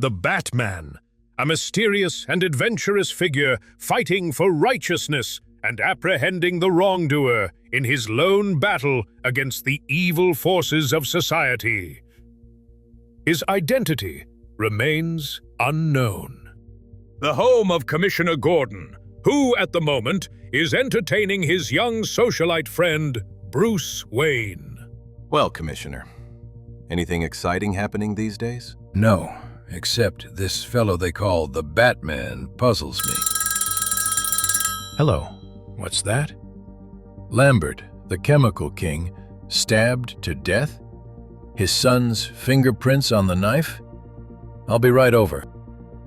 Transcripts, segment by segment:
the Batman, a mysterious and adventurous figure fighting for righteousness and apprehending the wrongdoer in his lone battle against the evil forces of society. His identity remains unknown. The home of Commissioner Gordon, who at the moment is entertaining his young socialite friend, Bruce Wayne. Well, Commissioner, anything exciting happening these days? No, except this fellow they call the Batman puzzles me. Hello, what's that? Lambert, the Chemical King, stabbed to death? His son's fingerprints on the knife? I'll be right over.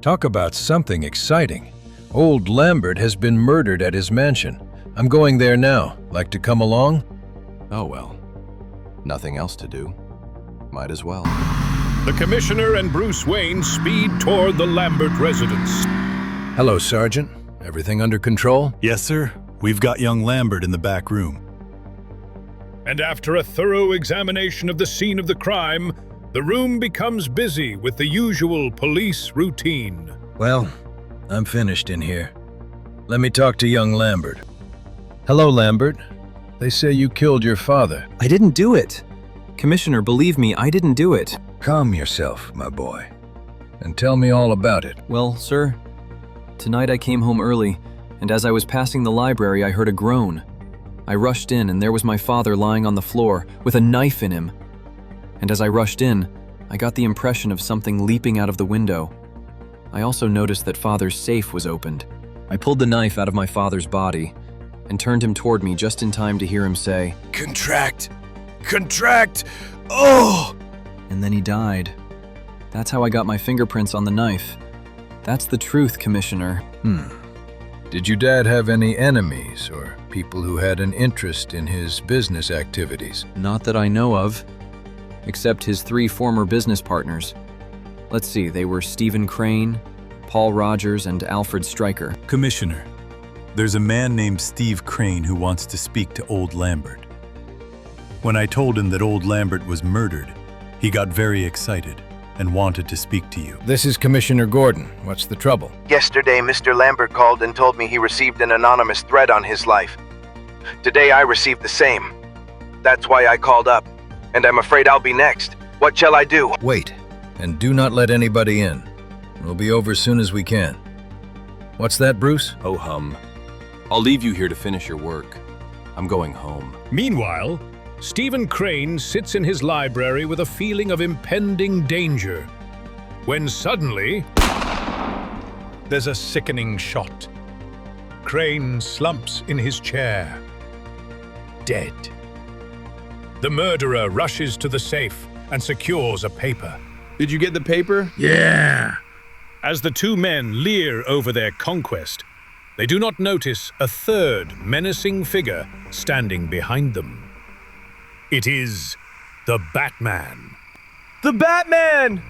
Talk about something exciting. Old Lambert has been murdered at his mansion. I'm going there now. Like to come along? Oh well, nothing else to do. Might as well. The Commissioner and Bruce Wayne speed toward the Lambert residence. Hello, Sergeant. Everything under control? Yes, sir. We've got young Lambert in the back room. And after a thorough examination of the scene of the crime, the room becomes busy with the usual police routine. Well, I'm finished in here. Let me talk to young Lambert. Hello, Lambert. They say you killed your father. I didn't do it. Commissioner, believe me, I didn't do it. Calm yourself, my boy, and tell me all about it. Well, sir, tonight I came home early, and as I was passing the library, I heard a groan. I rushed in, and there was my father lying on the floor with a knife in him. And as I rushed in, I got the impression of something leaping out of the window. I also noticed that Father's safe was opened. I pulled the knife out of my father's body and turned him toward me just in time to hear him say, Contract! Contract! Oh! And then he died. That's how I got my fingerprints on the knife. That's the truth, Commissioner. Did your dad have any enemies or people who had an interest in his business activities? Not that I know of, except his 3 former business partners. Let's see, they were Stephen Crane, Paul Rogers, and Alfred Stryker. Commissioner, there's a man named Steve Crane who wants to speak to old Lambert. When I told him that old Lambert was murdered, he got very excited and wanted to speak to you. This is Commissioner Gordon. What's the trouble? Yesterday, Mr. Lambert called and told me he received an anonymous threat on his life. Today, I received the same. That's why I called up, and I'm afraid I'll be next. What shall I do? Wait, and do not let anybody in. We'll be over as soon as we can. What's that, Bruce? Ho hum. I'll leave you here to finish your work. I'm going home. Meanwhile, Stephen Crane sits in his library with a feeling of impending danger, when suddenly, there's a sickening shot. Crane slumps in his chair, dead. The murderer rushes to the safe and secures a paper. Did you get the paper? Yeah! As the 2 men leer over their conquest, they do not notice a third menacing figure standing behind them. It is the Batman. The Batman!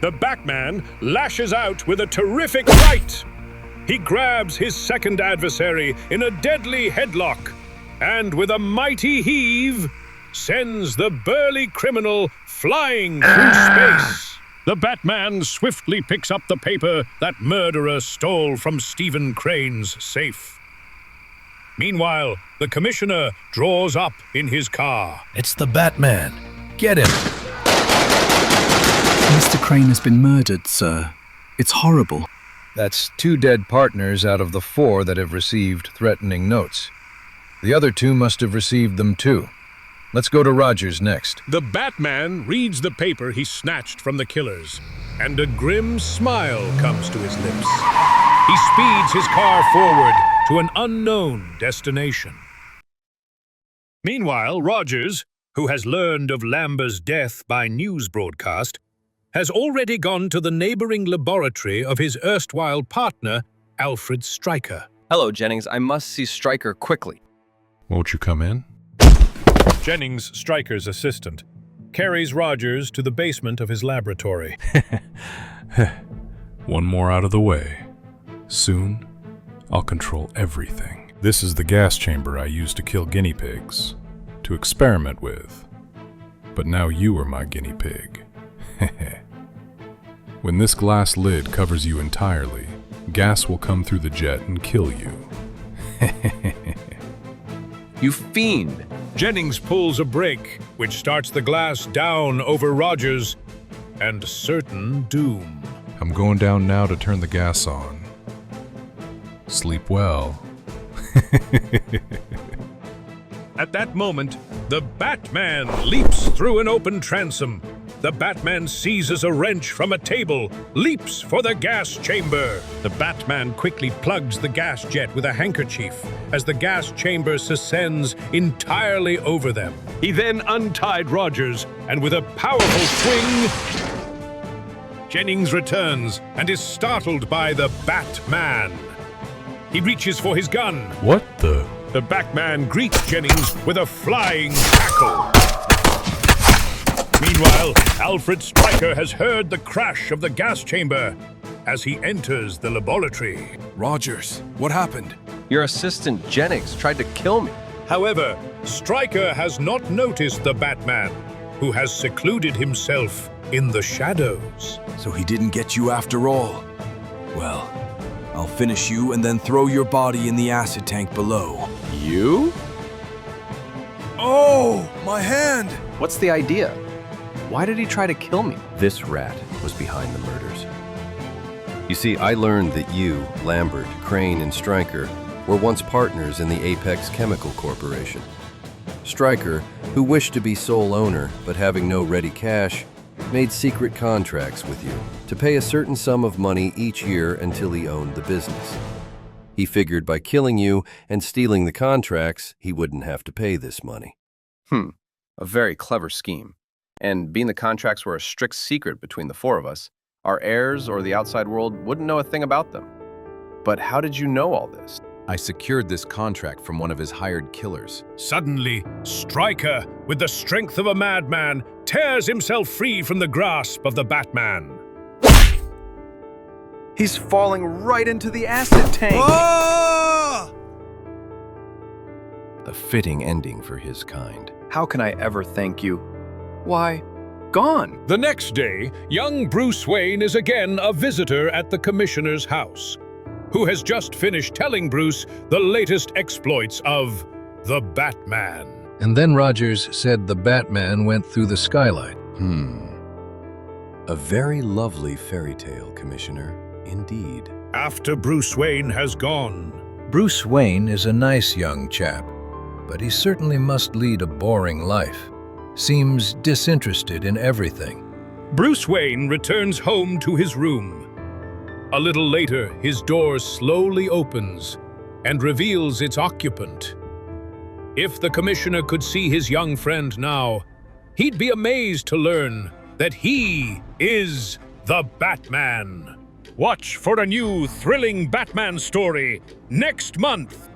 The Batman lashes out with a terrific right. He grabs his second adversary in a deadly headlock and with a mighty heave, sends the burly criminal flying through space. The Batman swiftly picks up the paper that murderer stole from Stephen Crane's safe. Meanwhile, the Commissioner draws up in his car. It's the Batman. Get him! Mr. Crane has been murdered, sir. It's horrible. That's 2 dead partners out of the 4 that have received threatening notes. The other 2 must have received them too. Let's go to Rogers next. The Batman reads the paper he snatched from the killers, and a grim smile comes to his lips. He speeds his car forward to an unknown destination. Meanwhile, Rogers, who has learned of Lambert's death by news broadcast, has already gone to the neighboring laboratory of his erstwhile partner, Alfred Stryker. Hello, Jennings. I must see Stryker quickly. Won't you come in? Jennings, Stryker's assistant, carries Rogers to the basement of his laboratory. One more out of the way. Soon, I'll control everything. This is the gas chamber I used to kill guinea pigs, to experiment with. But now you are my guinea pig. When this glass lid covers you entirely, gas will come through the jet and kill you. You fiend! Jennings pulls a brake, which starts the glass down over Rogers and certain doom. I'm going down now to turn the gas on. Sleep well. At that moment, the Batman leaps through an open transom. The Batman seizes a wrench from a table, leaps for the gas chamber. The Batman quickly plugs the gas jet with a handkerchief as the gas chamber descends entirely over them. He then untied Rogers, and with a powerful swing, Jennings returns and is startled by the Batman. He reaches for his gun. What the? The Batman greets Jennings with a flying tackle. Meanwhile, Alfred Stryker has heard the crash of the gas chamber as he enters the laboratory. Rogers, what happened? Your assistant Jennings tried to kill me. However, Stryker has not noticed the Batman, who has secluded himself in the shadows. So he didn't get you after all. Well, I'll finish you and then throw your body in the acid tank below. You? Oh, my hand! What's the idea? Why did he try to kill me? This rat was behind the murders. You see, I learned that you, Lambert, Crane, and Stryker were once partners in the Apex Chemical Corporation. Stryker, who wished to be sole owner but having no ready cash, made secret contracts with you to pay a certain sum of money each year until he owned the business. He figured by killing you and stealing the contracts, he wouldn't have to pay this money. A very clever scheme. And being the contracts were a strict secret between the four of us, our heirs or the outside world wouldn't know a thing about them. But how did you know all this? I secured this contract from one of his hired killers. Suddenly, Stryker, with the strength of a madman, tears himself free from the grasp of the Batman. He's falling right into the acid tank. The fitting ending for his kind. How can I ever thank you? Why, gone. The next day, young Bruce Wayne is again a visitor at the Commissioner's house, who has just finished telling Bruce the latest exploits of the Batman. And then Rogers said the Batman went through the skylight. A very lovely fairy tale, Commissioner, indeed. After Bruce Wayne has gone, Bruce Wayne is a nice young chap, but he certainly must lead a boring life. Seems disinterested in everything. Bruce Wayne returns home to his room. A little later, his door slowly opens and reveals its occupant. If the Commissioner could see his young friend now, he'd be amazed to learn that he is the Batman. Watch for a new thrilling Batman story next month.